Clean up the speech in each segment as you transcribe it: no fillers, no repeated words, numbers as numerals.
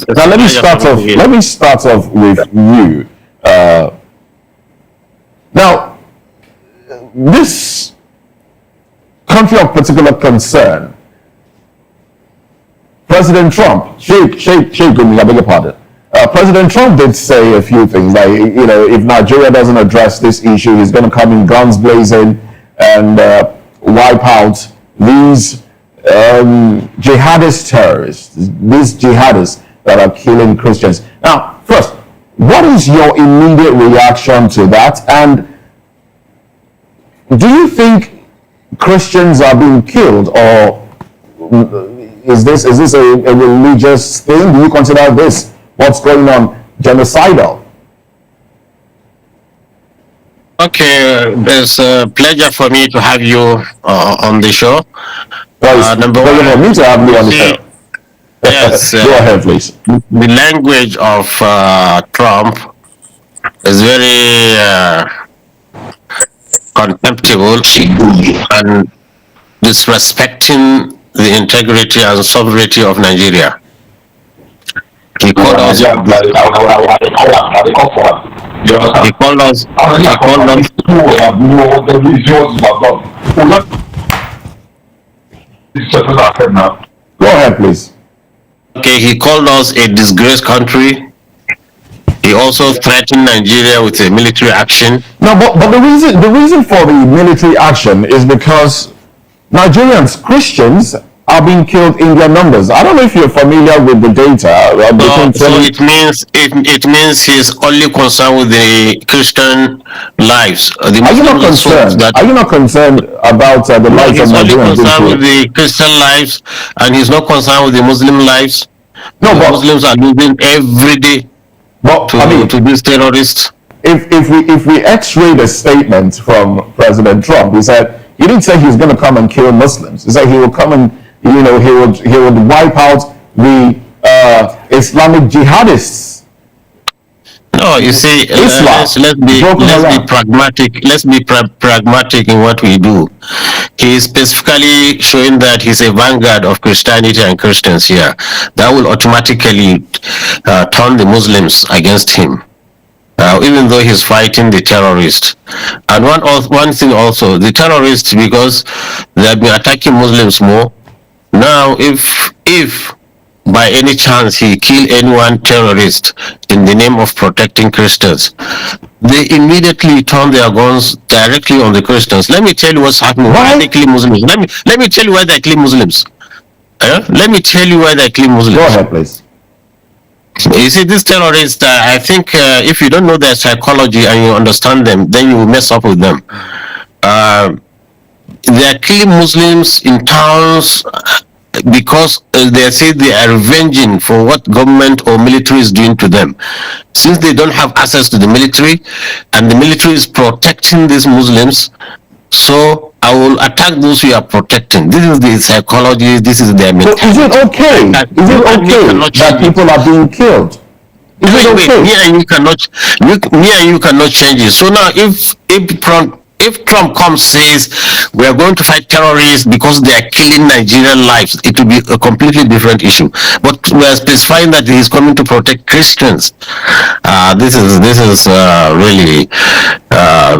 Now let me start off. Let me start off with you. Now, this country of particular concern, President Trump, I beg your pardon. President Trump did say a few things, like, you know, if Nigeria doesn't address this issue, he's going to come in guns blazing and wipe out these jihadist terrorists, these jihadists that are killing Christians. Now, first, what is your immediate reaction to that? And do you think Christians are being killed, or is this a religious thing? Do you consider this, what's going on, genocidal? Okay, it's a pleasure for me to have you on the show. Number one, for me to have you on the show. Yes, go ahead, please. The language of Trump is very contemptible and disrespecting the integrity and sovereignty of Nigeria. He called us. He called us. Go ahead, please. Okay, he called us a disgraced country. He also threatened Nigeria with a military action. No, but the reason for the military action is because Nigerians, Christians, are being killed in their numbers. I don't know if you're familiar with the data. So it means he's only concerned with the Christian lives. Are you not concerned? Are you not concerned about the lives of Nigerians? He's only concerned with the Christian lives, and he's not concerned with the Muslim lives. No, but Muslims are losing every day to these terrorists. If we X-ray the statement from President Trump, he said he didn't say he's going to come and kill Muslims. He said he will come and he would wipe out the Islamic jihadists. No, you see, let's be pragmatic. Let's be pragmatic in what we do. He is specifically showing that he's a vanguard of Christianity and Christians here. That will automatically turn the Muslims against him, even though he's fighting the terrorists. And one thing also, the terrorists, because they have been attacking Muslims more. Now, if by any chance he kill anyone terrorist in the name of protecting Christians, they immediately turn their guns directly on the Christians. Let me tell you what's happening. Why they kill Muslims? Let me tell you why they kill Muslims. Let me tell you why they kill Muslims. Go ahead, please. You see, these terrorists, I think if you don't know their psychology and you understand them, then you will mess up with them. They are killing Muslims in towns because they say they are revenging for what government or military is doing to them. Since they don't have access to the military, and the military is protecting these Muslims, so I will attack those who are protecting. This is the psychology, this is their mentality. So is it okay? Is it okay that people are being killed? Is it okay? Me and you cannot change it. So now if Trump comes says we are going to fight terrorists because they are killing Nigerian lives, it will be a completely different issue. But we are specifying that he is coming to protect Christians. This is really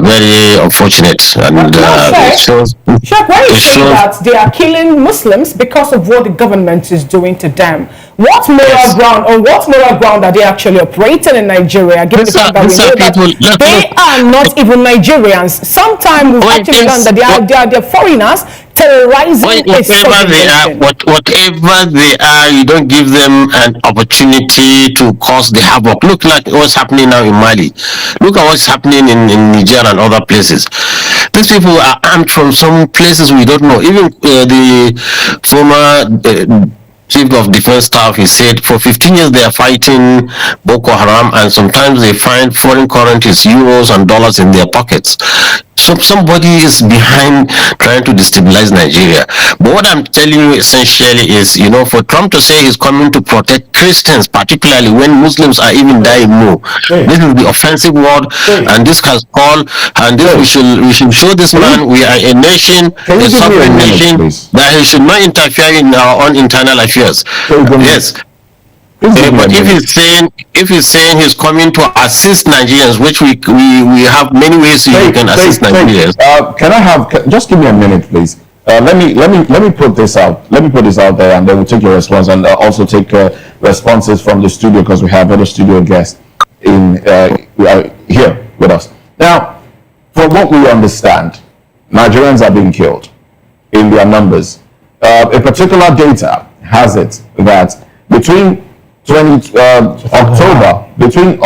very unfortunate, and it shows. Sheikh, when you say that they are killing Muslims because of what the government is doing to them, what moral ground are they actually operating in Nigeria? Given the fact that we know that they are not even Nigerians. Sometimes we've actually learned that they are foreigners terrorizing whatever they are, you don't give them an opportunity to cause the havoc. Look like what's happening now in Mali. Look at what's happening in Niger and other places. These people are armed from some places we don't know. Even the former Chief of Defense Staff, he said for 15 years they are fighting Boko Haram, and sometimes they find foreign currencies, euros and dollars in their pockets. So somebody is behind trying to destabilize Nigeria. But what I'm telling you essentially is, for Trump to say he's coming to protect Christians, particularly when Muslims are even dying more, this is the offensive word, and this has called, and this we should show this man we are a nation, a sovereign nation, that he should not interfere in our own internal affairs. Yes. Please give me But a minute. if he's saying he's coming to assist Nigerians, which we have many ways you can assist Nigerians. Just give me a minute, please. Let me put this out. Let me put this out there, and then we'll take your response, and also take responses from the studio, because we have other studio guests in here with us. Now, from what we understand, Nigerians are being killed in their numbers. A particular data has it that between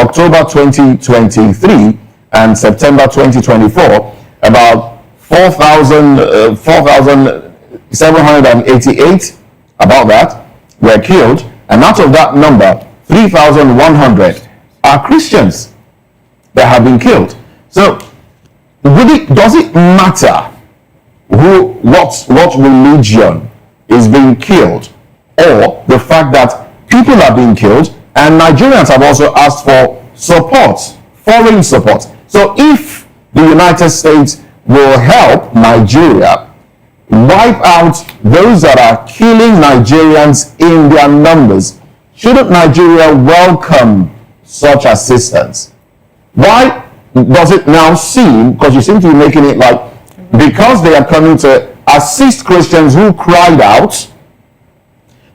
October 2023 and September 2024, about 4,788, about that, were killed, and out of that number, 3,100 are Christians that have been killed. So, does it matter what religion is being killed, or the fact that people are being killed? And Nigerians have also asked for support, foreign support. So if the United States will help Nigeria wipe out those that are killing Nigerians in their numbers, shouldn't Nigeria welcome such assistance? Why does it now seem, because you seem to be making it like, because they are coming to assist Christians who cried out,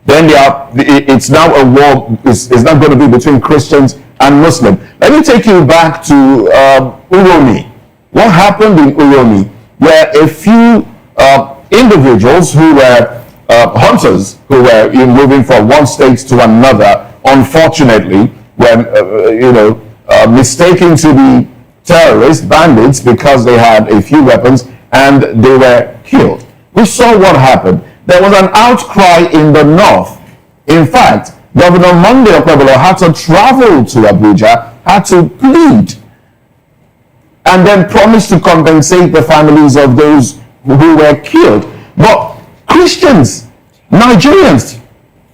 then it's now a war, it's not going to be between Christians and Muslims. Let me take you back to Uromi. What happened in Uromi, where a few individuals who were hunters, who were moving from one state to another, unfortunately, were mistaken to be terrorists, bandits, because they had a few weapons, and they were killed. We saw what happened. There was an outcry in the north. In fact, Governor Monday Okwebolo had to travel to Abuja, had to plead, and then promise to compensate the families of those who were killed. But Christians, Nigerians,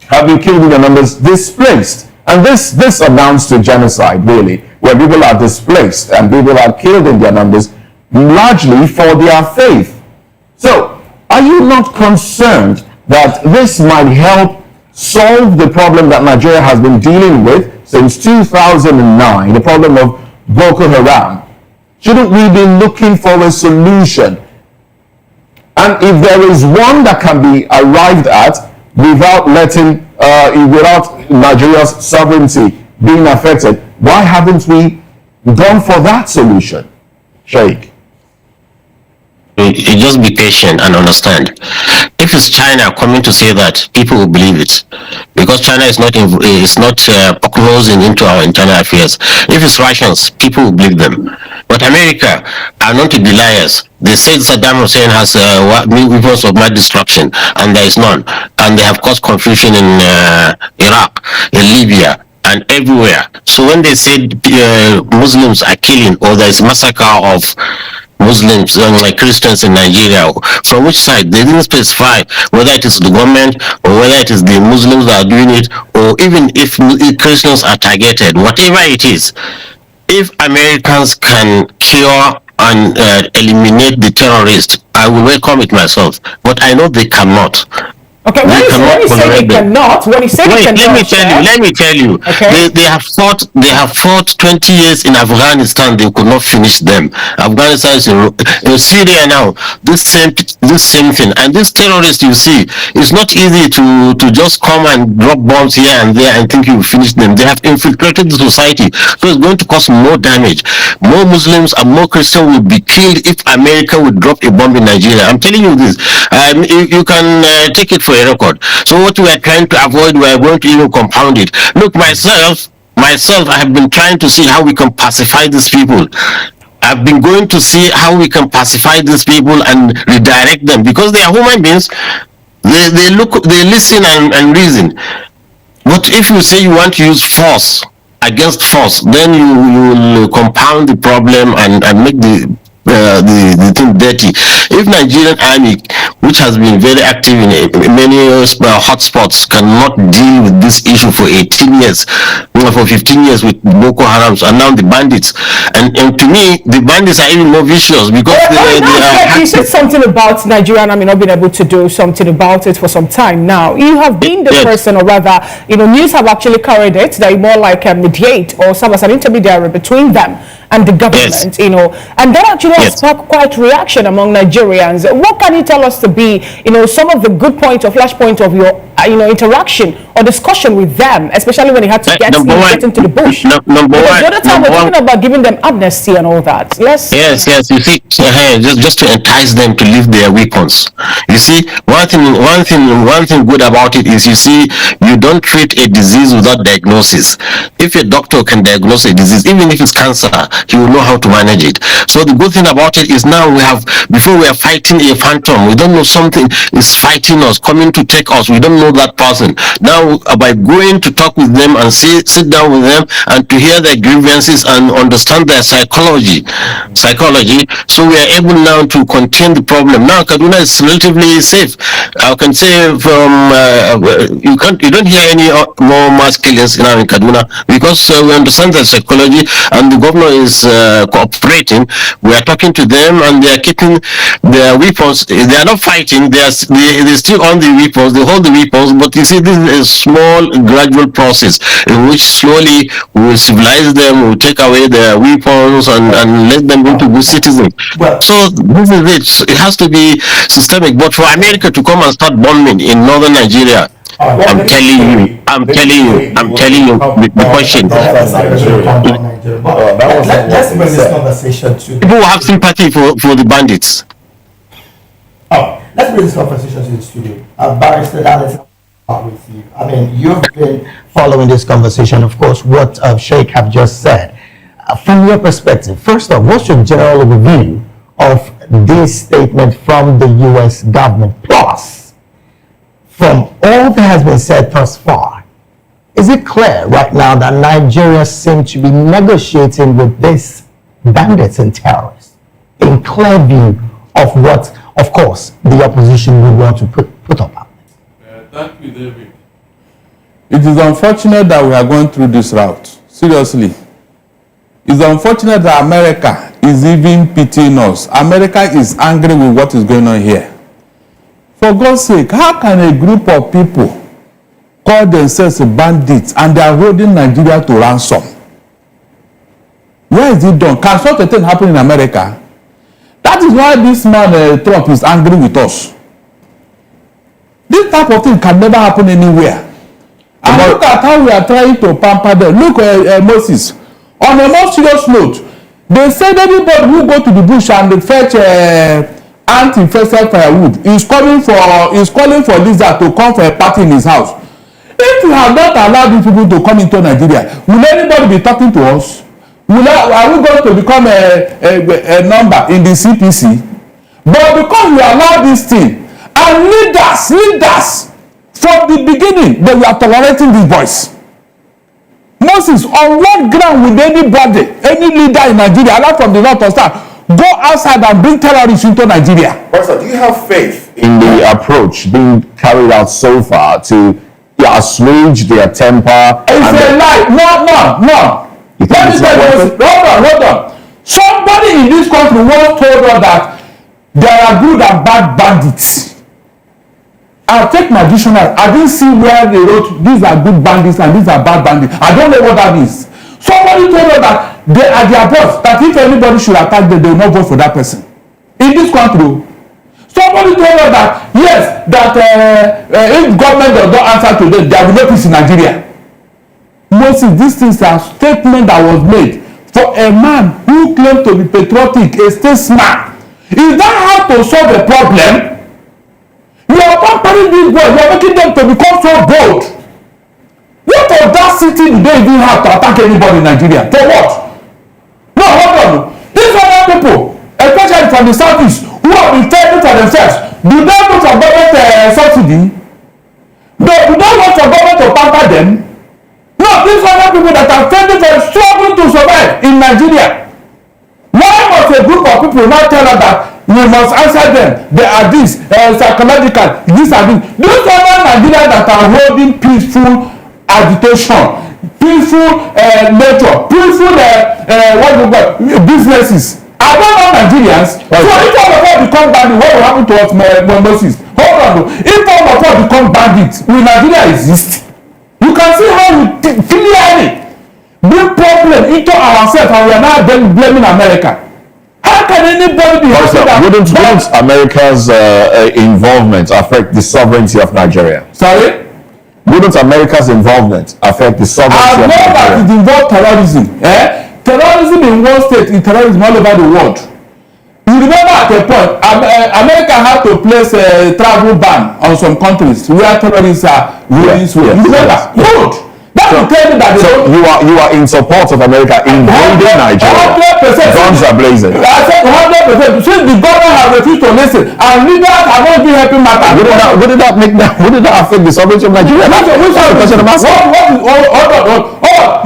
have been killed in their numbers, displaced. And this amounts to genocide, really, where people are displaced and people are killed in their numbers, largely for their faith. So, are you not concerned that this might help solve the problem that Nigeria has been dealing with since 2009, the problem of Boko Haram? Shouldn't we be looking for a solution? And if there is one that can be arrived at without Nigeria's sovereignty being affected, why haven't we gone for that solution, Sheikh? You just be patient and understand. If it's China coming to say that, people will believe it, because China is not closing into our internal affairs. If it's Russians, people will believe them. But America are not to be liars. They said Saddam Hussein has weapons of mass destruction, and there is none. And they have caused confusion in Iraq, in Libya, and everywhere. So when they said Muslims are killing, or there is massacre of Muslims, like Christians in Nigeria, from which side? They didn't specify whether it is the government or whether it is the Muslims that are doing it, or even if Christians are targeted. Whatever it is, if Americans can cure and eliminate the terrorists, I will welcome it myself. But I know they cannot. Okay, when you say they cannot, let me tell you. Okay. They have fought 20 years in Afghanistan. They could not finish them. Afghanistan is in Syria now. This same thing. And this terrorist, you see, it's not easy to just come and drop bombs here and there and think you will finish them. They have infiltrated the society, so it's going to cause more damage. More Muslims and more Christians will be killed if America would drop a bomb in Nigeria. I'm telling you this. You can take it for a record. So what we are trying to avoid, we are going to even compound it. Look, myself, I have been trying to see how we can pacify these people. I've been going to see how we can pacify these people and redirect them, because they are human beings. They listen and reason. But if you say you want to use force against force, then you will compound the problem and make the thing dirty. If Nigerian army, which has been very active in many hotspots, cannot deal with this issue for 18 years, for 15 years with Boko Haram, and now the bandits. And to me, the bandits are even more vicious because you said something about Nigerian army not being able to do something about it for some time now. You have been the person, or rather, news have actually carried it. They more like mediate or serve as an intermediary between them and the government, and that actually has sparked quite reaction among Nigerians. What can you tell us to be, some of the good points or flash points of your, interaction or discussion with them, especially when you had to get into the bush? Number one, the other time we're talking about giving them amnesty and all that. Yes. You see, just to entice them to leave their weapons. You see, one thing good about it is, you see, you don't treat a disease without diagnosis. If a doctor can diagnose a disease, even if it's cancer, he will know how to manage it. So the good thing about it is now before we are fighting a phantom, we don't know something is fighting us, coming to take us. We don't know that person. Now, by going to talk with them and sit down with them and to hear their grievances and understand their psychology, so we are able now to contain the problem. Now, Kaduna is relatively safe. I can say you don't hear any more mass killings now in Kaduna because we understand their psychology, and the governor is cooperating. We are talking to them, and they are keeping their weapons. They are not fighting. They're still on the weapons. They hold the weapons. But you see, this is a small, gradual process in which slowly we will civilize them. We will take away their weapons and let them go to good citizens. So this is it. It has to be systemic. But for America to come and start bombing in northern Nigeria, I'm telling you, the question. Let's bring this conversation to... People have sympathy for the bandits. Let's bring this conversation to the studio. Barrister Alex, with you. I mean, you've been following this conversation, of course, what Sheikh have just said. From your perspective, first off, what's your general review of this statement from the U.S. government? Plus, from all that has been said thus far, is it clear right now that Nigeria seems to be negotiating with these bandits and terrorists in clear view of what, of course, the opposition would want to put up? Thank you, David. It is unfortunate that we are going through this route. Seriously. It's unfortunate that America is even pitying us. America is angry with what is going on here. For God's sake, how can a group of people call themselves bandits and they are holding Nigeria to ransom? Where is it done? Can such a thing happen in America? That is why this man, Trump, is angry with us. This type of thing can never happen anywhere. And look at how we are trying to pamper them. Look at Moses. On a more serious note, they said anybody who go to the bush and fetch anti-infested firewood is calling for lizard to come for a party in his house. If we have not allowed these people to come into Nigeria, will anybody be talking to us? Are we going to become a number in the CPC? But because we allow this thing, and leaders, from the beginning, they were tolerating these boys. Moses, on what ground would anybody, any leader in Nigeria, not from the north or south, go outside and bring terrorists into Nigeria? Pastor, do you have faith in the approach being carried out so far to assuage their temper? It's a lie. No. Hold on. Somebody in this country once told us that there are good and bad bandits. I'll take my dictionary. I didn't see where they wrote these are good bandits and these are bad bandits. I don't know what that is. Somebody told us that they are their boss, that if anybody should attack them, they will not vote for that person. In this country, somebody told us that, yes, that if government does not answer to them, there will be no peace in Nigeria. Moses, these things are statement that was made for a man who claimed to be patriotic, a statesman. Is that how to solve a problem? You are pampering these boys, you are making them to become so bold. What audacity do they even have to attack anybody in Nigeria? For what? No, hold on. These other people, especially from the southeast, who have been fighting for themselves, do they look for government subsidy? No, do they want for government to pamper them? No, these other people that are fighting for struggling to survive in Nigeria. Why must a group of people now tell us that we must answer them? They are this, psychological, this and this. These other Nigerians that are holding peaceful agitation, peaceful nature, peaceful businesses. I don't know Nigerians. Okay. So if all of us become bandits, what will happen to us, Moses? Hold on. If all of us become bandits, will Nigeria exist? You can see how we clearly bring problem into ourselves, and we are now blaming America. How can anybody be happy that? Wouldn't America's involvement affect the sovereignty of Nigeria? Sorry? Wouldn't America's involvement affect the sovereignty of Nigeria? I know that it involves terrorism. Terrorism in one state is terrorism all over the world. You remember at a point, America had to place a travel ban on some countries where terrorists are ruling. You remember? Good. That will tell you that. So you are in support of America invading Nigeria. 100%. Guns are blazing. I said 100%. Since the government has refused to listen, and leaders are not even helping matters. Wouldn't that affect the sovereignty of Nigeria? That's the question I'm asking.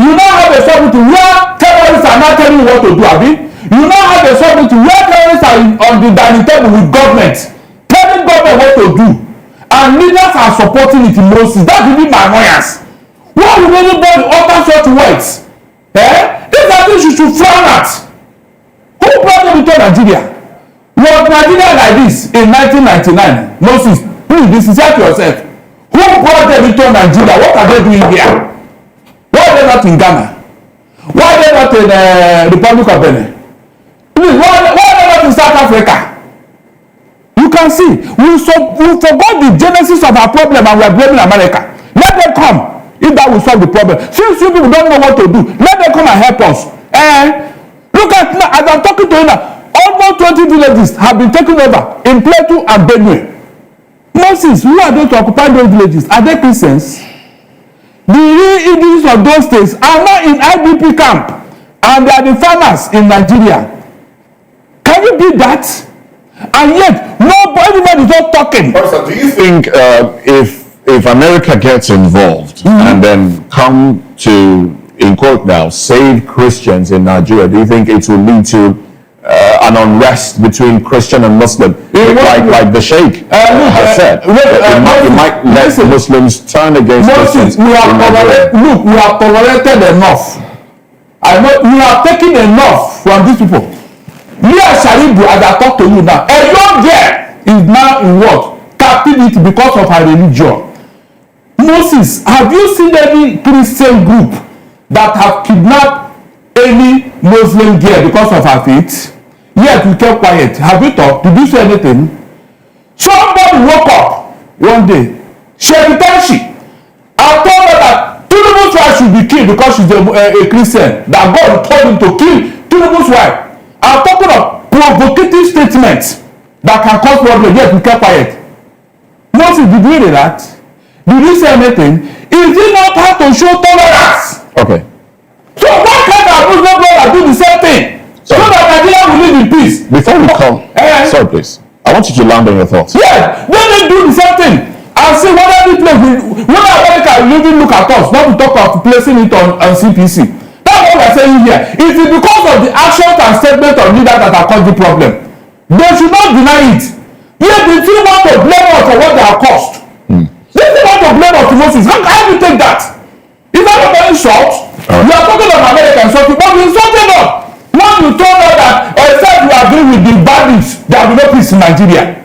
You now have a sovereignty where terrorists are not telling you what to do, Abi. You now have a sovereignty where terrorists are on the dining table with government, telling government what to do, and leaders are supporting it in Moses. That's really my annoyance. Why would anybody utter such words? These are things you should frown at. Who brought them into Nigeria? Was Nigeria like this in 1999? Moses, please be sincere to yourself. Who brought them into Nigeria? What are they doing here? Why are they not in Ghana? Why are they not in the Republic of Benin? Please, why are they not in South Africa? You can see, we forgot the genesis of our problem and we are blaming America. Let them come. If that will solve the problem. Since you people don't know what to do, let them come and help us. Look at now, as I'm talking to you now, almost 20 villages have been taken over in Plateau and Benue. Moses, who are those to occupy those villages? Are they Christians? The real indigenous of those states are now in IDP camp, and they are the farmers in Nigeria. Can you beat that? And yet, everybody is not talking. So do you think if America gets involved and then come to, in quote now, save Christians in Nigeria, do you think it will lead to an unrest between Christian and Muslim, like the Sheikh has said? It might let Muslims turn against Christians. We have tolerated enough. We have taken enough from these people. Mia Sharibu, as I talk to you now, a young girl is now in what? Captivity because of her religion. Moses, have you seen any Christian group that have kidnapped any Muslim girl because of her faith? Yet we kept quiet. Have you talked? Did you say anything? Somebody woke up one day. Shebitashi. I told her that Tinubu's wife should be killed because she's a Christian. That God told him to kill Tinubu's wife. I'm talking of provocative statements that can cause problems. Yet we kept quiet. Moses, did you hear that? Did you say anything? Is it not hard to show tolerance? Okay. So why can't our Muslim brother do the same thing? So that Nigeria will live in peace. Before we come, sorry please. I want you to land on your thoughts. Yes, let them do the same thing. And see whether this place whether America will even look at us, not to talk of placing it on CPC. That's what we're saying here. It is because of the actions and statements of leaders that have caused the problem. They should not deny it. Yet they still want to blame us for what they have caused. They still want to blame us to Moses. How do you take that? Is that not very short? You are talking of America insulting, but you insulted us. When you told us that except you agree with the bandits, there will be no peace in Nigeria.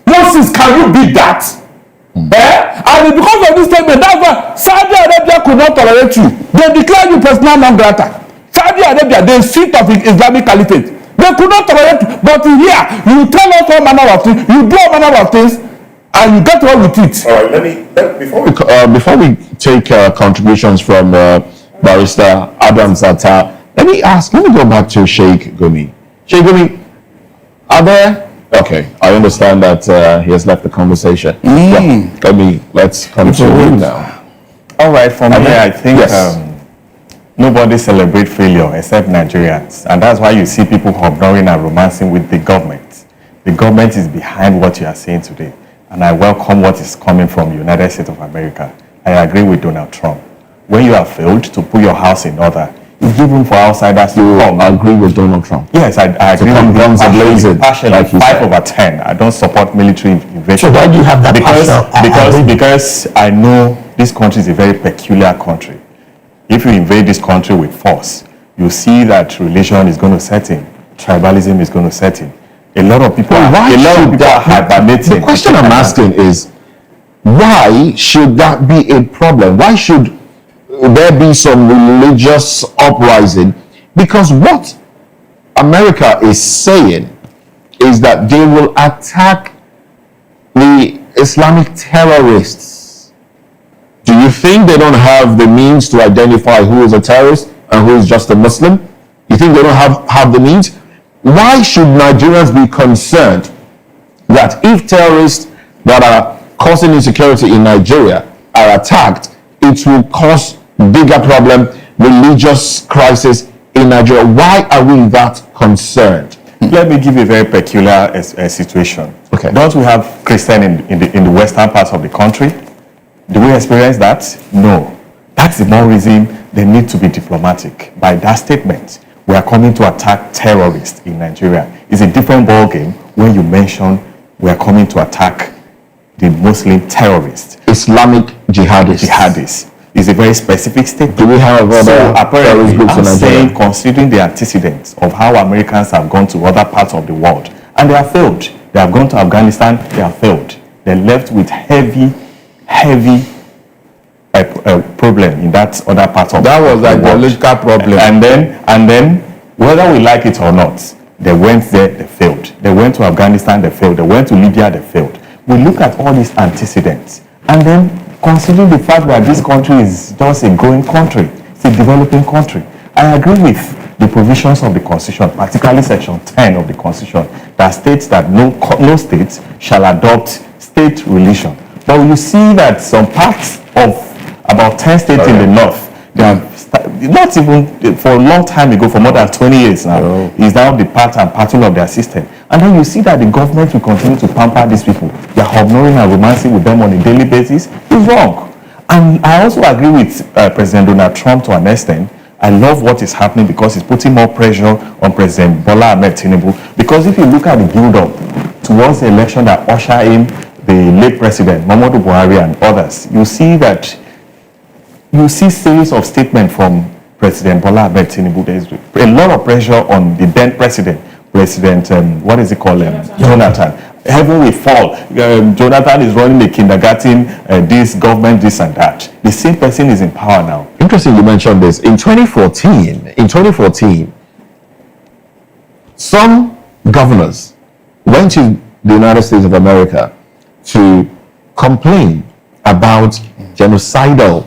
Moses, can you beat that? And because of this statement, that's why Saudi Arabia could not tolerate you. They declared you persona non grata. Saudi Arabia, the seat of Islamic Caliphate. They could not tolerate you. But here, you tell us all manner of things, you do all manner of things, and you get away with it. All right, before we take contributions from Barrister Adam Zata, let me go back to Sheikh Gumi. Sheikh Gumi, are there? Okay, I understand that he has left the conversation. Yeah, Gumi, let's come to you now. All right, for me, I think yes. Nobody celebrates failure except Nigerians, and that's why you see people hobnobbing and romancing with the government. The government is behind what you are saying today, and I welcome what is coming from the United States of America. I agree with Donald Trump. When you have failed to put your house in order, it's given for outsiders to come. I agree with Donald Trump. Yes, I agree with guns blazing, like 5/10. I don't support military invasion. So why do you have that because I know this country is a very peculiar country. if you invade this country with force, you see that religion is going to set in, tribalism is going to set in. A lot of people are hibernating. The question I'm asking is, why should that be a problem? Why should there be some religious uprising? Because what America is saying is that they will attack the Islamic terrorists. Do you think they don't have the means to identify who is a terrorist and who is just a Muslim? You think they don't have the means? Why should Nigerians be concerned that if terrorists that are causing insecurity in Nigeria are attacked, it will cause bigger problem, religious crisis in Nigeria? Why are we that concerned? Let me give you a very peculiar situation. Okay. Don't we have Christians in the western parts of the country? Do we experience that? No. That's the more reason they need to be diplomatic. By that statement, we are coming to attack terrorists in Nigeria. It's a different ballgame when you mention we are coming to attack the Muslim terrorists. Islamic jihadists. Jihadists. It's a very specific statement. Do we have other so apparently, groups I'm in Nigeria? saying, considering the antecedents of how Americans have gone to other parts of the world, and they have failed. They have gone to Afghanistan, they have failed. They're left with heavy problem in that other part of That was like the political problem. And then, whether we like it or not, they went there, they failed. They went to Afghanistan, they failed. They went to Libya, they failed. We look at all these antecedents, and then considering the fact that this country is just a growing country, it's a developing country. I agree with the provisions of the Constitution, particularly Section 10 of the Constitution, that states that no state shall adopt state religion. But you see that some parts of about 10 states in the north, they have not even for a long time ago, for more than 20 years now, is now the part and parcel of their system. And then you see that the government will continue to pamper these people. They are ignoring and romancing with them on a daily basis. It's wrong. And I also agree with President Donald Trump to an extent. I love what is happening because it's putting more pressure on President Bola Ahmed Tinubu. Because if you look at the build-up towards the election that ushered in the late President Muhammadu Buhari and others, you see series of statements from President Bola Ahmed Tinubu. There is a lot of pressure on the then President Jonathan. Heaven will fall. Jonathan is running the kindergarten, this government, this and that. The same person is in power now. Interesting you mentioned this. In 2014, some governors went to the United States of America to complain about genocidal,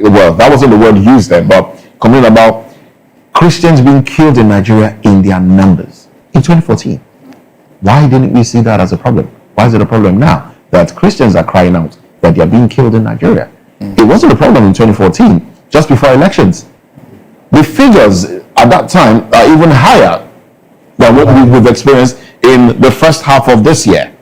well, that wasn't the word used then, but complain about Christians being killed in Nigeria in their numbers in 2014. Why didn't we see that as a problem? Why is it a problem now that Christians are crying out that they are being killed in Nigeria? It wasn't a problem in 2014, just before elections. The figures at that time are even higher than what we've experienced in the first half of this year.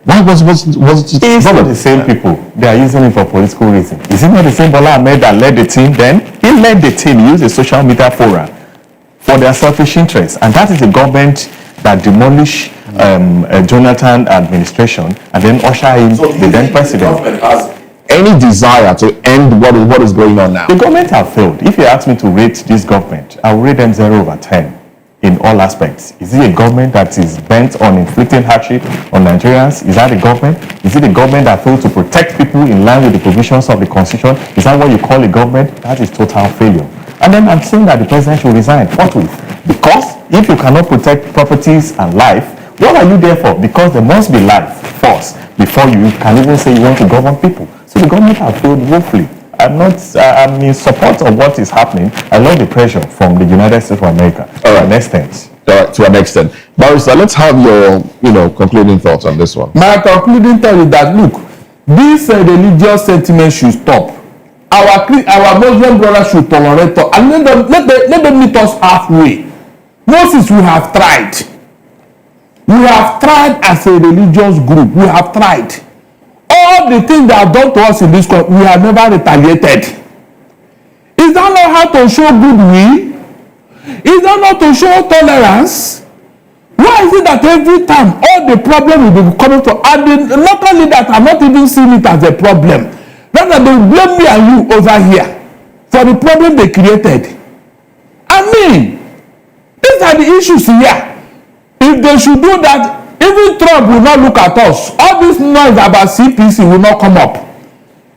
Why was it It's not the same people. They are using it for political reasons. Is it not the same Bola Ahmed that led the team then? He led the team, used the social media forum for their selfish interests. And that is the government that demolished Jonathan administration and then usher in the then president. The government has any desire to end what is going on now? The government have failed. If you ask me to rate this government, I will rate them 0/10 in all aspects. Is it a government that is bent on inflicting hardship on Nigerians? Is that the government? Is it a government that failed to protect people in line with the provisions of the Constitution? Is that what you call a government? That is total failure. And then I'm saying that the president should resign forthwith. Because if you cannot protect properties and life, what are you there for? Because there must be life first before you can even say you want to govern people. So the government have failed woefully. I'm in support of what is happening. I love the pressure from the United States of America to an extent. To an extent. Barrister, let's have your concluding thoughts on this one. My concluding thought is that, look, this religious sentiment should stop. Our Muslim brothers should tolerate us and let them meet us halfway. Moses, we have tried. We have tried as a religious group. We have tried. All the things that are done to us in this country, we have never retaliated. Is that not how to show goodwill? Is that not to show tolerance? Why is it that every time all the problem will be coming to, and not only that, I'm not even seeing it as a problem. Rather, they blame me and you over here for for the problem they created. I mean, these are the issues here. If they should do that, even Trump will not look at us. All this noise about CPC will not come up.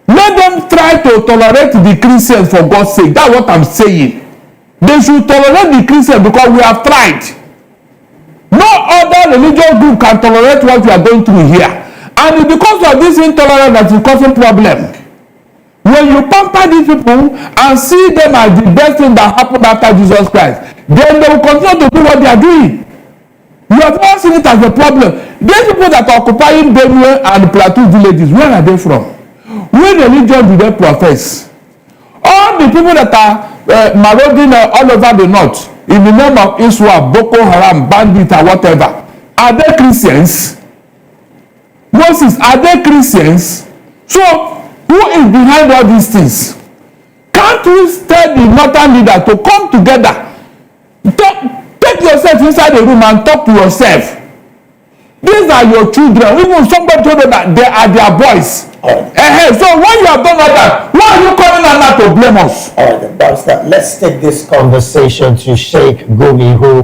Let them try to tolerate the Christians for God's sake. That's what I'm saying. They should tolerate the Christians because we have tried. No other religious group can tolerate what we are going through here. And it's because of this intolerance that is causing problem. When you pamper these people and see them as the best thing that happened after Jesus Christ, then they will continue to do what they are doing. You have not seen it as a problem. These people that are occupying Benue and Plateau villages, where are they from? What religion do they profess? All the people that are marauding all over the north in the name of Islam, Boko Haram, bandits, or whatever, are they Christians? Moses, are they Christians? So, who is behind all these things? Can't we tell the northern leader to come together? Take yourself inside the room and talk to yourself. These are your children. Even somebody told them that they are their boys. So when you have done all that, why are you coming out now to blame us? All right, Barrister, let's take this conversation to Sheikh Gumi, who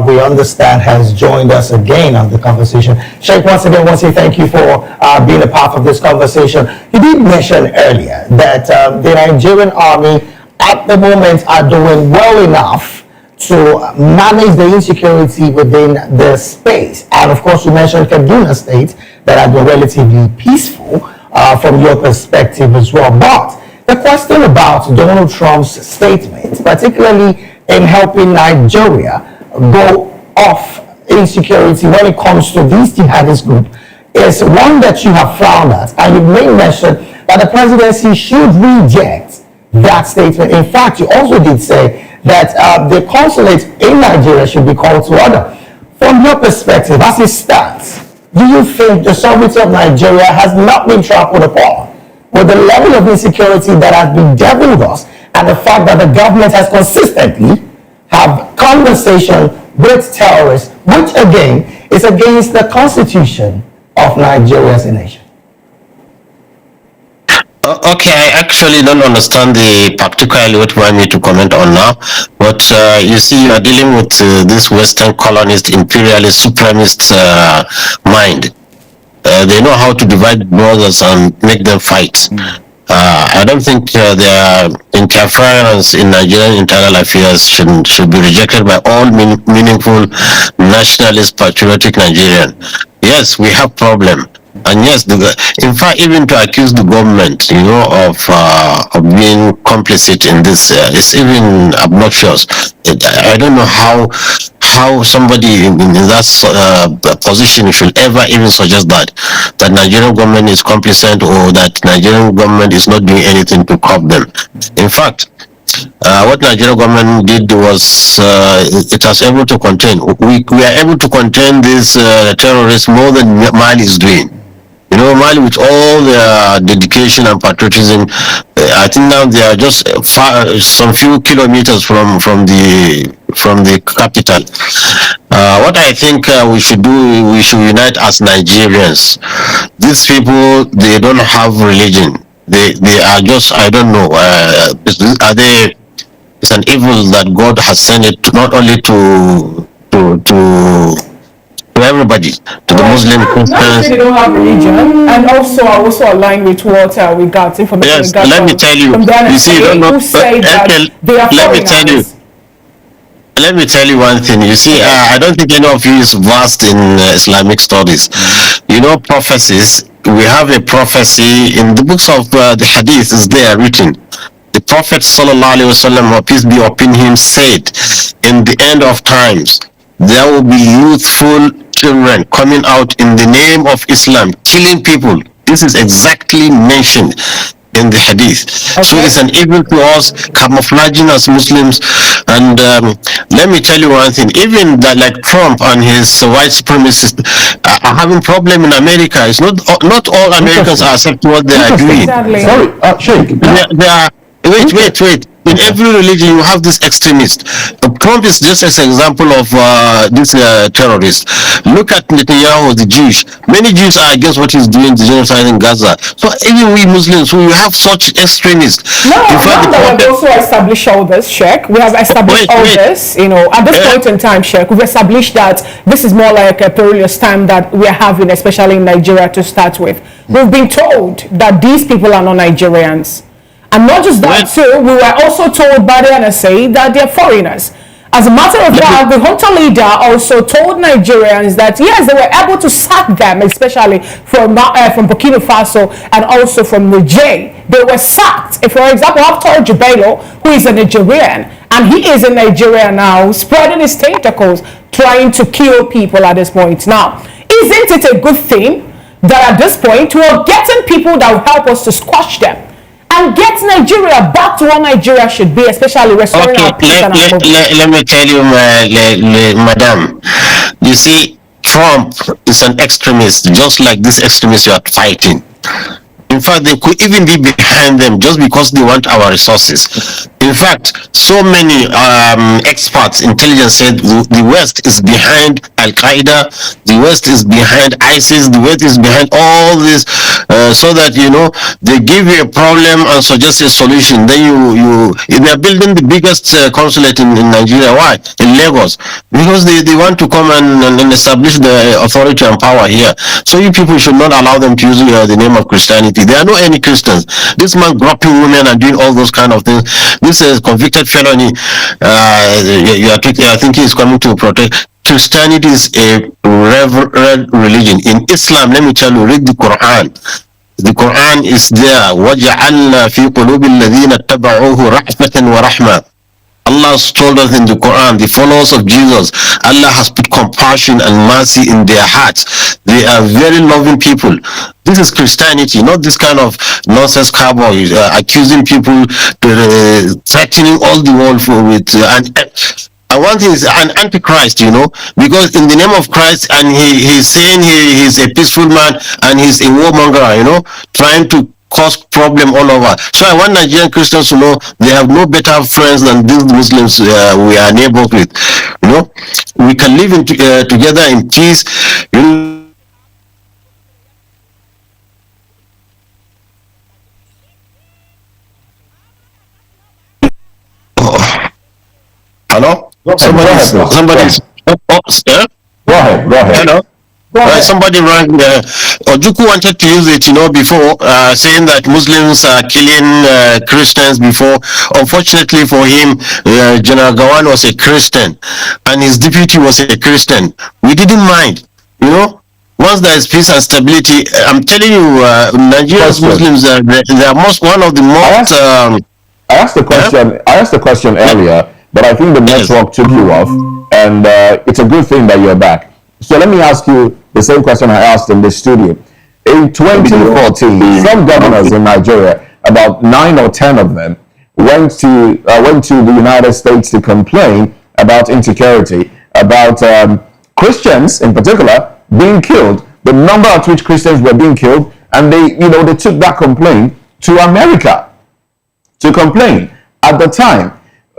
we understand has joined us again on the conversation. Sheikh, once again, I want to say thank you for being a part of this conversation. You did mention earlier that the Nigerian army at the moment are doing well enough to manage the insecurity within the space. And of course, you mentioned Kaduna State that have been relatively peaceful from your perspective as well. But the question about Donald Trump's statement, particularly in helping Nigeria go off insecurity when it comes to these jihadist group, is one that you have frowned at. And you made mention that the presidency should reject that statement. In fact, you also did say that the consulate in Nigeria should be called to order. From your perspective, as it stands, do you think the sovereignty of Nigeria has not been trampled upon with the level of insecurity that has been deviled us and the fact that the government has consistently have conversation with terrorists, which again is against the constitution of Nigeria as a nation? Okay, I actually don't understand particularly what you want me to comment on now, but you see, you are dealing with this Western colonist, imperialist, supremacist mind. They know how to divide brothers and make them fight. I don't think their interference in Nigerian internal affairs should be rejected by all meaningful nationalist, patriotic Nigerian. Yes, we have problem. And yes, in fact, even to accuse the government, of being complicit in this, it's even obnoxious. I don't know how somebody in that position should ever even suggest that Nigerian government is complicit or that Nigerian government is not doing anything to curb them. In fact, what Nigerian government did was it was able to contain. We are able to contain these terrorists more than Mali is doing. Mali, with all their dedication and patriotism, I think now they are just some few kilometers from the capital. What I think we should do, we should unite as Nigerians. These people, they don't have religion. They are just, I don't know, are they? It's an evil that God has sent it not only to everybody, to the Muslim, Christians. They don't have religion, and also I also align with what we got information. Yes, let me tell you. You see, you don't know. Let me tell you one thing. You see, I don't think any of you is versed in Islamic studies. Prophecies. We have a prophecy in the books of the Hadith. Is there written? The Prophet sallallahu alaihi wasallam, peace be upon him, said, in the end of times, there will be youthful children coming out in the name of Islam, killing people. This is exactly mentioned in the Hadith. Okay. So it's an evil to us, camouflaging as Muslims. And let me tell you one thing, even that, like Trump and his white supremacists are having problem in America. It's not all Americans are accepting what they are doing. Exactly. Sorry, Sheikh. They are, wait. In every religion, you have this extremist. Trump is just as an example of this terrorist. Look at Netanyahu, the Jewish. Many Jews are against what he's doing, the genocide in Gaza. So even we Muslims, we have such extremists. No, now that we've also established all this, Sheikh, we have established this, you know, at this point in time, Sheikh, we've established that this is more like a perilous time that we are having, especially in Nigeria to start with. We've been told that these people are not Nigerians. And not just that too, we were also told by the NSA that they're foreigners. As a matter of fact, the junta leader also told Nigerians that yes, they were able to sack them, especially from Burkina Faso and also from Niger. They were sacked. If, for example, I've told Jubelo, who is a Nigerian, and he is in Nigeria now, spreading his tentacles, trying to kill people at this point. Now, isn't it a good thing that at this point we're getting people that will help us to squash them and get Nigeria back to what Nigeria should be, especially restoring our peace and our movement? Let me tell you, madam. You see, Trump is an extremist, just like this extremist you are fighting. In fact, they could even be behind them just because they want our resources. In fact, so many experts, intelligence said the West is behind Al-Qaeda, the West is behind ISIS, the West is behind all this, so that, you know, they give you a problem and suggest a solution. Then they are building the biggest consulate in Nigeria. Why? In Lagos. Because they want to come and establish the authority and power here. So you people should not allow them to use the name of Christianity. There are no any Christians. This man groping women and doing all those kind of things. This is convicted felony. I think he is coming to protect. Christianity is a reverend religion. In Islam, let me tell you, read the Quran. The Quran is there. وَجَعَلْنَا فِي قُلُوبِ الَّذِينَ اتَّبَعُوهُ رَحْمَةً وَرَحْمَةً. Allah has told us in the Quran, the followers of Jesus, Allah has put compassion and mercy in their hearts. They are very loving people. This is Christianity, not this kind of nonsense cowboy accusing people, threatening all the world and one thing is an antichrist, you know, because in the name of Christ, and he's saying he's a peaceful man and he's a warmonger, you know, trying to cause problem all over. So I want Nigerian Christians to know they have no better friends than these Muslims we are neighbors with. You know, we can live together in peace. You know, hello? Somebody's. Go ahead. Hello. Somebody rang. Ojuku wanted to use it, you know, before saying that Muslims are killing Christians before. Unfortunately for him, General Gawan was a Christian, and his deputy was a Christian. We didn't mind, you know. Once there is peace and stability, I'm telling you, Nigerian Muslims they are one of the most. I asked the question earlier, but I think the network took you off, and it's a good thing that you're back. So let me ask you the same question I asked in the studio. In 2014, some governors in Nigeria, about 9 or 10 of them, went to the United States to complain about insecurity, about Christians in particular being killed, the number at which Christians were being killed, and they took that complaint to America to complain. At the time,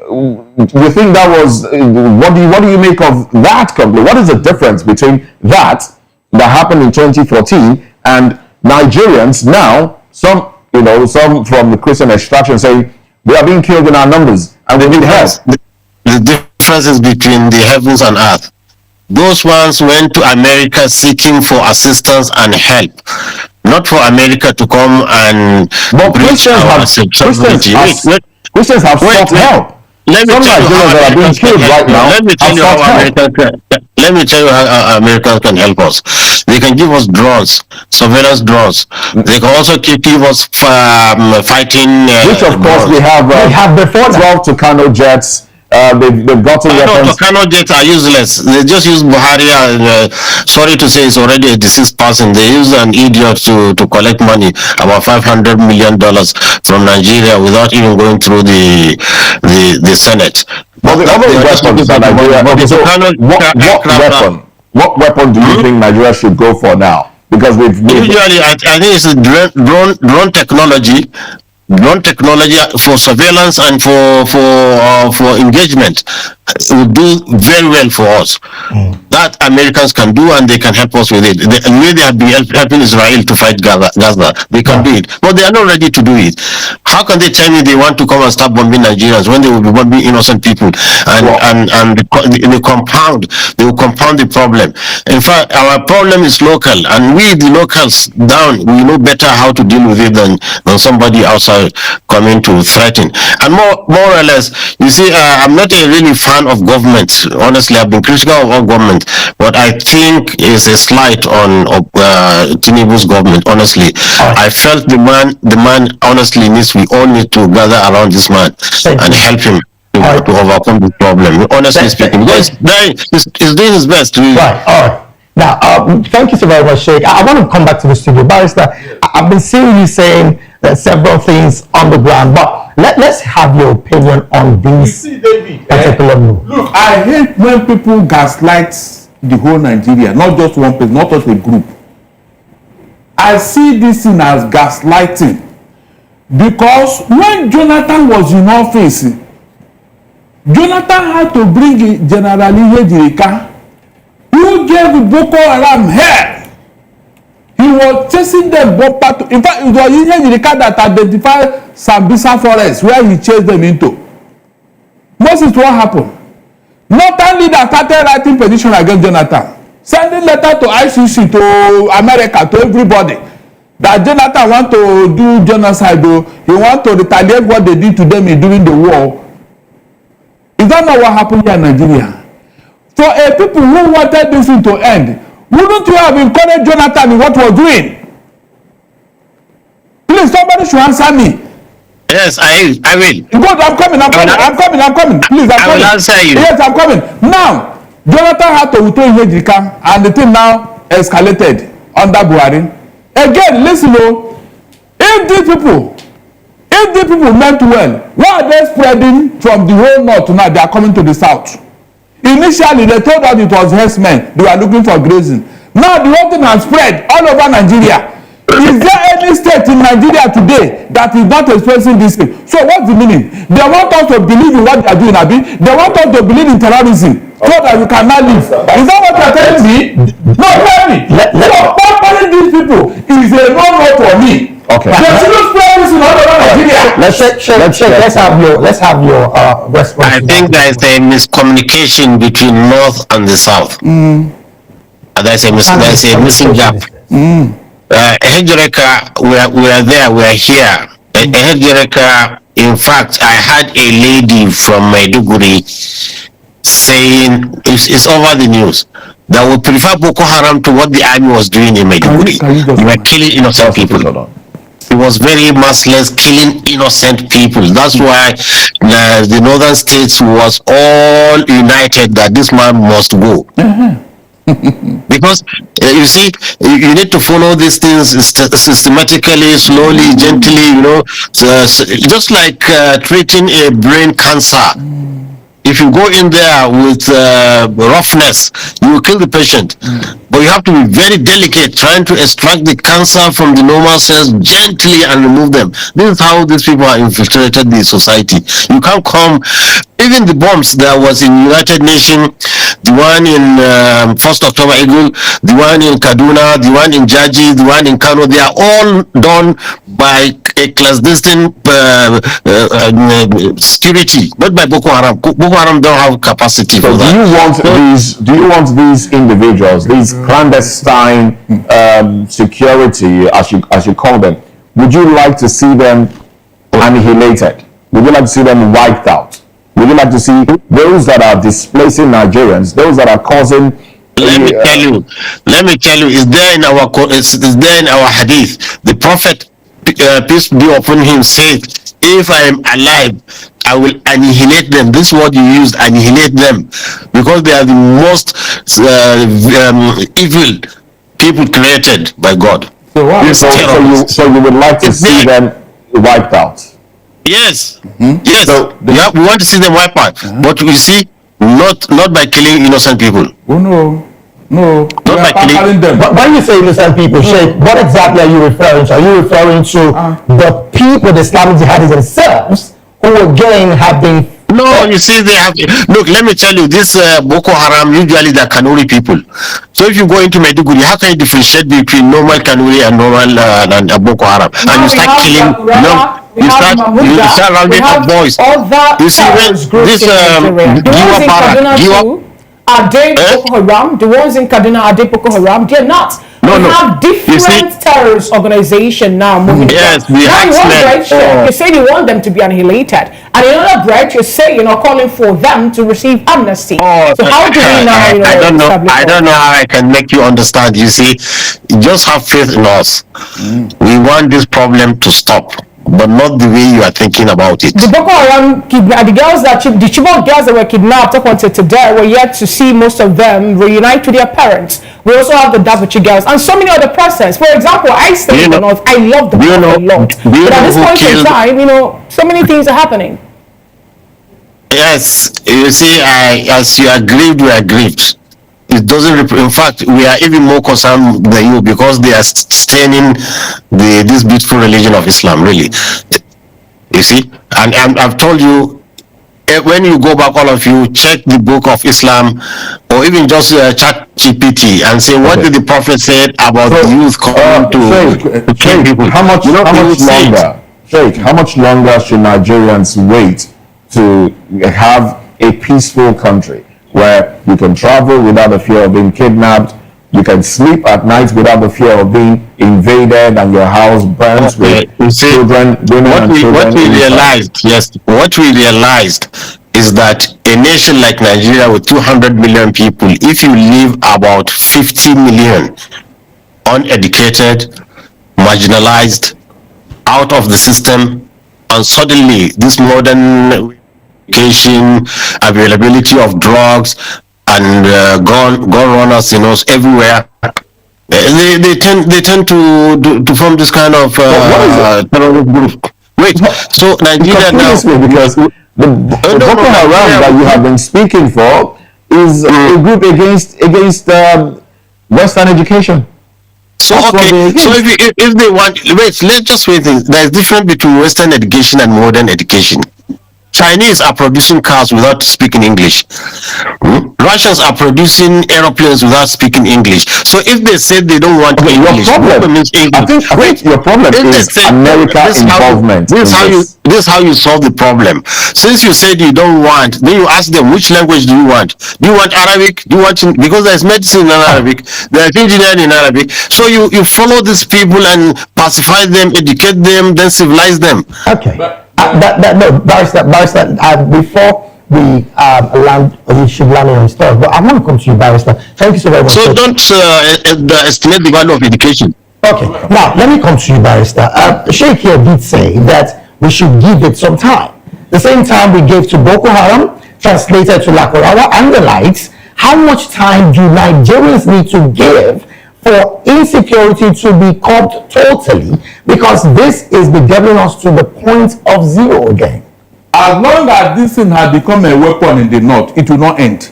you think that was what do you make of that complaint? What is the difference between that happened in 2014 and Nigerians now, some from the Christian extraction saying we are being killed in our numbers and we need help? The difference is between the heavens and earth. Those ones went to America seeking for assistance and help, not for America to come and Christians have sought help. Let me tell you how Americans can help us. Let me tell you how Americans can help us. They can give us drones, surveillance drones. They can also give us fighting. Which of course we have before 12 Tucano jets. They've gotten weapons. Tucano jets are useless. They just use Buhari. Sorry to say, it's already a deceased person. They use an idiot to collect money, about $500 million from Nigeria without even going through the Senate. But the other weapons that Nigeria. What weapon do you think Nigeria should go for now? Because usually I think it's drone technology. non-technology for surveillance and for engagement would do very well for us. That Americans can do, and they can help us with it. The way they have been helping Israel to fight Gaza, they can do it, but they are not ready to do it. How can they tell me they want to come and start bombing Nigerians when they will be bombing innocent people and they will compound the problem? In fact, our problem is local, and we, the locals down, we know better how to deal with it than somebody outside coming to threaten. And more or less, you see, I'm not a really fan of government. Honestly, I've been critical of all government, but I think it's a slight on Tinubu's government. Honestly, I felt the man honestly we all need to gather around this man and help him to overcome the problem. Honestly speaking, because he's doing his best. Right. All right. Now, thank you so very much, Sheikh. I want to come back to the studio. Barrister, I've been seeing you saying several things on the ground, but let's have your opinion on these particular moves. Look, I hate when people gaslight the whole Nigeria, not just one person, not just a group. I see this thing as gaslighting, because when Jonathan was in office, Jonathan had to bring General Ihejirika, who gave Boko Haram help. He was chasing them. In fact, it was Ihejirika that identified Sambisa Forest, where he chased them into. Moses, what happened? Northern leader started writing petition against Jonathan, sending letter to ICC, to America, to everybody, that Jonathan want to do genocide. He want to retaliate what they did to them during the war. Is that not what happened here in Nigeria? For a people who wanted this thing to end, wouldn't you have encouraged Jonathan in what he was doing? Please, somebody should answer me. Yes, I will. Good, I'm coming. Please, I'm coming. I will answer you. Yes, I'm coming. Now, Jonathan had to withdraw Ihejirika, and the thing now escalated under Buhari. Again, listen, if these people meant well, why are they spreading from the whole north now? They are coming to the south. Initially, they told us it was herdsmen. They were looking for grazing. Now, the whole thing has spread all over Nigeria. Is there any state in Nigeria today that is not expressing this thing? So what's the meaning? They want us to believe in what they are doing, Abi. They want us to believe in terrorism so that we cannot live. Is that what you are telling me? No, tell me. So pampering these people is a no-no for me. Okay. They should spread this in all over Nigeria. Let's have your response. I think there is a miscommunication between North and the South. There's a missing gap. Ihejirika, we are there, we are here. Ihejirika, in fact, I had a lady from Maiduguri saying, it's over the news, that would prefer Boko Haram to what the army was doing in Maiduguri. They were killing innocent people. It was very merciless, killing innocent people. That's why the northern states was all united that this man must go. Because you see, you need to follow these things systematically, slowly, gently, just like treating a brain cancer. If you go in there with roughness, you will kill the patient. But you have to be very delicate, trying to extract the cancer from the normal cells gently and remove them. This is how these people are infiltrated the society. You can't come. Even the bombs that was in United Nations, the one in 1st October Eagle, the one in Kaduna, the one in Jaji, the one in Kano, they are all done by a clandestine security, not by Boko Haram. Boko Haram don't have capacity for that. Do you want these individuals, these clandestine security, as you call them, would you like to see them annihilated? Would you like to see them wiped out? Would you like to see those that are displacing Nigerians, those that are causing? Let me tell you, it's there in our hadith. The Prophet, peace be upon him, said, if I am alive, I will annihilate them. This word you used, annihilate them, because they are the most evil people created by God. So you would like to see them wiped out? Yes. Yes. So we want to see them wiped out, but we see not by killing innocent people. Oh no. No, we are tackling them. But when you say innocent people, Sheikh, what exactly are you referring to? Are you referring to the people, the Islamic jihadis themselves, who again have been... No, you see, they have. Look, let me tell you, this Boko Haram, usually they're Kanuri people. So if you go into Maiduguri, how can you differentiate between normal Kanuri and normal Boko Haram? Now and you start killing, you start rounding up boys. You see, this are they Boko Haram? The ones in Kaduna, are they Boko Haram? They're not. We have different terrorist organization now moving. Yes, we have. You say you want them to be annihilated, and in another breath, you say calling for them to receive amnesty. So how do we now? I don't know how I can make you understand. You see, just have faith in us. We want this problem to stop, but not the way you are thinking about it. The Boko Haram the girls the Chibok girls that were kidnapped up until today, we're yet to see most of them reunite with their parents. We also have the Dabuchi girls and so many other persons. For example, I stay in the north. I love the north a lot. But at this point in time, so many things are happening. Yes, you see, as you aggrieved, we are aggrieved. It doesn't. In fact, we are even more concerned than you because they are staining this beautiful religion of Islam. Really, you see, and I've told you, when you go back, all of you, check the book of Islam, or even just chat GPT and say, what did the Prophet say about the youth coming to kill people? How much longer? Sheikh, how much longer should Nigerians wait to have a peaceful country where you can travel without the fear of being kidnapped, you can sleep at night without the fear of being invaded and your house burns with children, women and children? What we realized is that a nation like Nigeria with 200 million people, if you leave about 50 million uneducated, marginalized, out of the system, and suddenly this modern education, availability of drugs, and gun runners, everywhere. They tend to form this kind of terrorist group. Wait, so Nigeria now, because the Boko Haram that you have been speaking for is a group against Western education. So if they want, let's just wait. There's difference between Western education and modern education. Chinese are producing cars without speaking English. Russians are producing aeroplanes without speaking English. So if they say they don't want English, I think your problem is America's involvement. This is how you solve the problem. Since you said you don't want, then you ask them, which language do you want? Do you want Arabic? Do you want, because there's medicine in Arabic, there's engineering in Arabic. So you follow these people and pacify them, educate them, then civilize them. Okay. Barrister, before we should land on his thoughts, but I want to come to you, Barrister. Thank you so very much. So don't estimate the value of education. Okay, now let me come to you, Barrister. Sheikh here did say that we should give it some time. The same time we gave to Boko Haram, translated to Lakorawa and the likes, how much time do Nigerians need to give for insecurity to be curbed totally, because this is beginning us to the point of zero again? As long as this thing has become a weapon in the north, it will not end.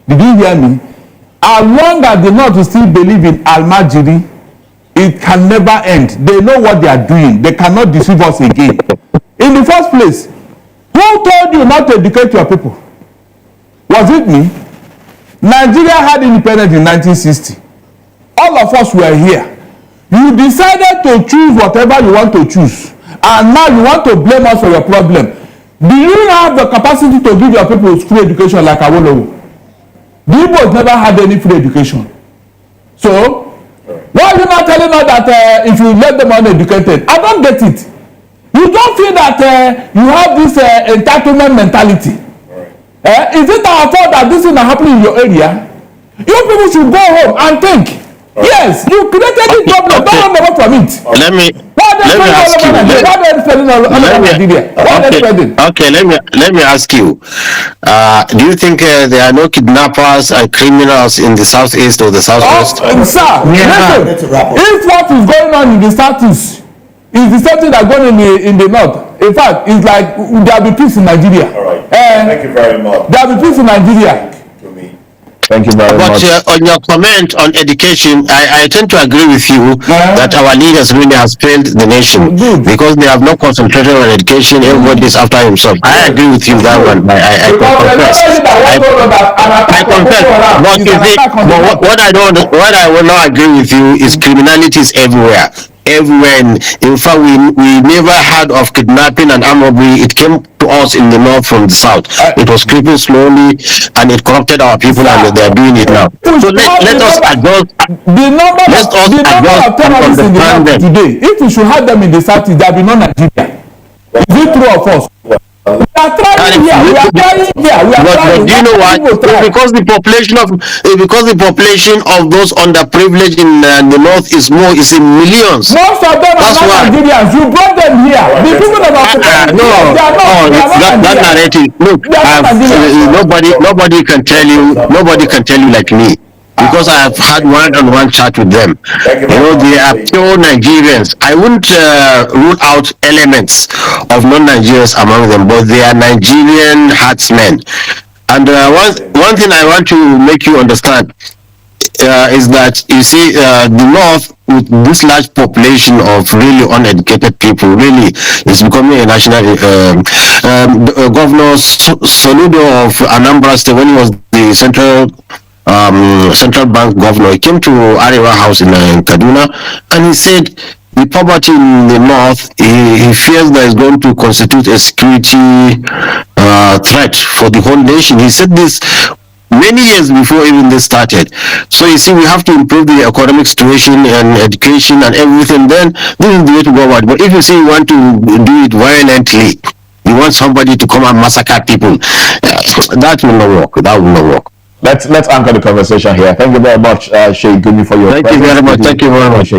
Did you hear me? As long as the north will still believe in Al-Majiri, it can never end. They know what they are doing. They cannot deceive us again. In the first place, who told you not to educate your people? Was it me? Nigeria had independence in 1960. All of us were here. You decided to choose whatever you want to choose, and now you want to blame us for your problem. Do you have the capacity to give your people free education like Awolowo? The Igbos never had any free education. So, why are you not telling us that if you let them uneducated? I don't get it. You don't feel that you have this entitlement mentality. Is it our fault that this is not happening in your area? You people should go home and think. Yes, you created the problem. Don't run away from it. Let me ask you. Do you think there are no kidnappers and criminals in the southeast or the southwest? Sir, listen. If what is going on in the southeast is the same thing that going on in the north, in fact, it's like there will be peace in Nigeria. All right. Thank you very much. There will be peace in Nigeria. Thank you very But much. on your comment on education, I tend to agree with you that our leaders really has failed the nation because they have not concentrated on education. Everybody is after himself. I agree with you that one. I confess. I confess. But you see, what I will not agree with you is criminality is everywhere. In fact, we never heard of kidnapping and armed robbery. It came to us in the north from the south. It was creeping slowly and it corrupted our people, and they are doing it now. So let us adjust. The number of terrorists in the north today, if we should have them in the south, there will be no Nigeria. Is it true of us? We are trying here. We are trying here. We are trying. But do you know what? Because the population of those underprivileged in the north is in millions. Most of them are not Nigerians. You brought them here. The people that are that narrative. Look, nobody can tell you like me. Because I have had one-on-one chat with them. They are pure Nigerians. I wouldn't rule out elements of non-Nigerians among them, but they are Nigerian herdsmen. And one thing I want to make you understand is that, you see, the North, with this large population of really uneducated people, really is becoming a national. Governor Soludo of Anambra State, when he was the central bank governor, he came to Arewa House in Kaduna, and he said the poverty in the north, he fears that is going to constitute a security threat for the whole nation. He said this many years before even this started. So you see, we have to improve the economic situation and education and everything. Then this is the way to go about it. But if you say you want to do it violently, you want somebody to come and massacre people, that will not work. That will not work. Let's anchor the conversation here. Thank you very much, Sheikh Gumi, for your Thank you very much. Thank you very much.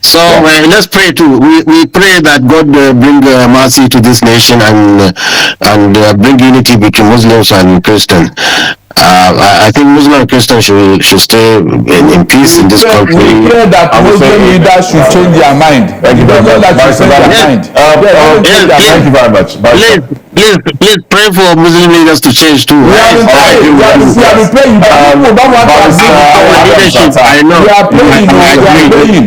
So let's pray too. We pray that God bring mercy to this nation and bring unity between Muslims and Christians. I think Muslim and Christians should stay in peace in this country. We pray that Muslim leaders should change their mind. Thank you very much. Thank you very much. Please pray for Muslim leaders to change too. We have been praying.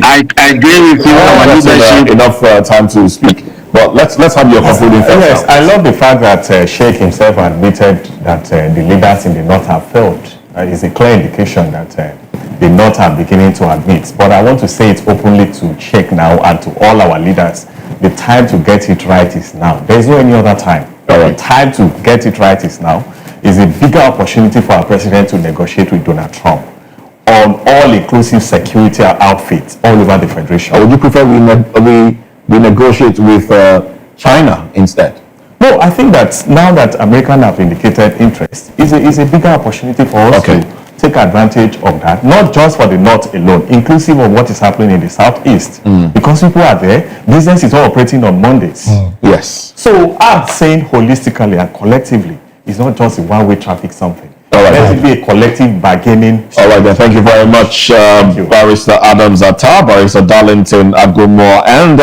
I agree with you. Our leadership. Enough time to speak. But let's have your concluding thoughts. Yes, I love the fact that Sheikh himself admitted that the leaders in the north have failed. It's a clear indication that the north are beginning to admit. But I want to say it openly to Sheikh now and to all our leaders. The time to get it right is now. There is no any other time. The time to get it right is now. Is a bigger opportunity for our president to negotiate with Donald Trump on all-inclusive security outfits all over the federation. Or would you prefer we negotiate with China instead? No, I think that now that Americans have indicated interest, is a bigger opportunity for us to take advantage of that, not just for the North alone, inclusive of what is happening in the Southeast. Because people are there, business is all operating on Mondays. Yes. So I'm saying holistically and collectively, it's not just a one-way traffic something. Let it be a collective bargaining. All right, then. Thank you very much, Barrister Adams Atta, Barrister Darlington Agumore, and